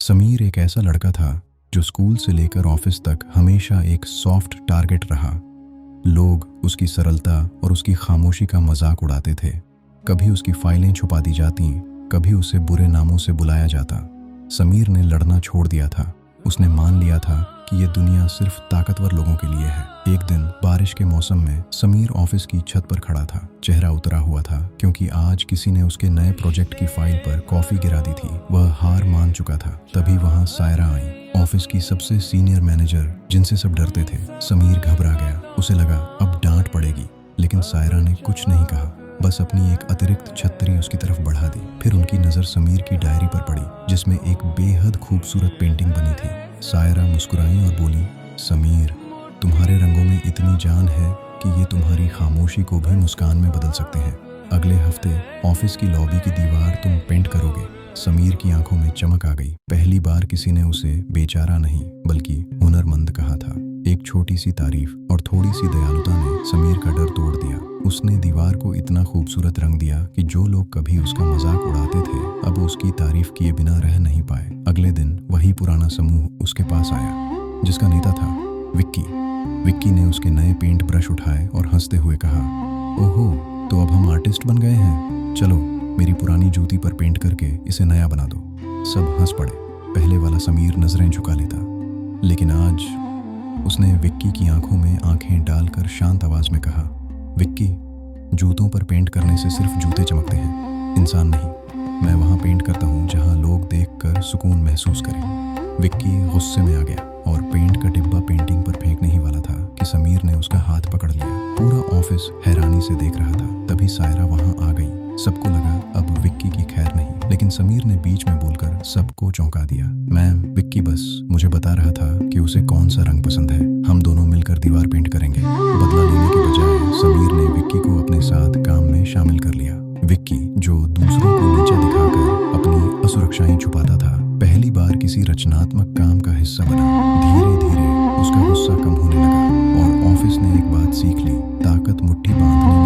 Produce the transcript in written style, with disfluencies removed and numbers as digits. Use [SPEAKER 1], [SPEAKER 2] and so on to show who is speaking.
[SPEAKER 1] समीर एक ऐसा लड़का था जो स्कूल से लेकर ऑफिस तक हमेशा एक सॉफ्ट टारगेट रहा। लोग उसकी सरलता और उसकी खामोशी का मजाक उड़ाते थे। कभी उसकी फाइलें छुपा दी जाती, कभी उसे बुरे नामों से बुलाया जाता। समीर ने लड़ना छोड़ दिया था। उसने मान लिया था कि ये दुनिया सिर्फ ताकतवर लोगों के लिए है। एक दिन बारिश के मौसम में समीर ऑफिस की छत पर खड़ा था। चेहरा उतरा हुआ था क्योंकि आज किसी ने उसके नए प्रोजेक्ट की फाइल पर कॉफी गिरा दी थी। वह हार मान चुका था। तभी वहां सायरा आई, ऑफिस की सबसे सीनियर मैनेजर जिनसे सब डरते थे। समीर घबरा गया। उसे लगा अब डांट पड़ेगी, लेकिन सायरा ने कुछ नहीं कहा, बस अपनी एक अतिरिक्त छतरी उसकी तरफ बढ़ा दी। फिर उनकी नजर समीर की डायरी पर पड़ी जिसमें एक बेहद खूबसूरत पेंटिंग बनी थी। सायरा मुस्कुराई और बोली, समीर, तुम्हारे रंगों में इतनी जान है कि ये तुम्हारी खामोशी को भी मुस्कान में बदल सकते हैं। अगले हफ्ते ऑफिस की लॉबी की दीवार तुम पेंट करोगे। समीर की आंखों में चमक आ गई। पहली बार किसी ने उसे बेचारा नहीं बल्कि हुनरमंद कहा था। एक छोटी सी तारीफ और थोड़ी सी दयालुता ने समीर का डर तोड़ दिया। उसने दीवार को इतना खूबसूरत रंग दिया कि जो लोग कभी उसका मजाक उड़ाते थे अब उसकी तारीफ किए बिना रह नहीं पाए। अगले दिन वही पुराना समूह उसके पास आया जिसका नेता था विक्की। विक्की ने उसके नए पेंट ब्रश उठाए और हंसते हुए कहा, ओहो, तो अब हम आर्टिस्ट बन गए हैं। चलो मेरी पुरानी जूती पर पेंट करके इसे नया बना दो। सब हंस पड़े। पहले वाला समीर नजरें झुका लेता, लेकिन आज उसने विक्की की आंखों में आंखें डालकर शांत आवाज में कहा, विक्की, जूतों पर पेंट करने से सिर्फ जूते चमकते हैं, इंसान नहीं। मैं वहां पेंट करता हूं जहां लोग देखकर सुकून महसूस करें। विक्की गुस्से में आ गया और पेंट का डिब्बा पेंटिंग पर फेंकने ही वाला था कि समीर ने उसका हाथ पकड़ लिया। पूरा ऑफिस हैरानी से देख रहा था। तभी सायरा वहां आ गई। सबको लगा अब विक्की की खैर नहीं, लेकिन समीर ने बीच में बोलकर सबको चौंका दिया, मैम, विक्की बस मुझे बता रहा था कि उसे कौन सा रंग पसंद है। हम दोनों मिलकर दीवार पेंट करेंगे। बदला लेने के बजाय समीर ने विक्की को अपने साथ काम में शामिल कर लिया। विक्की, जो दूसरों को नीचा दिखाकर अपनी असुरक्षाएं छुपाता था, पहली बार किसी रचनात्मक काम का हिस्सा बना। धीरे धीरे उसका गुस्सा कम होने लगा और ऑफिस ने एक बात सीख ली, ताकत मुट्ठी बांधने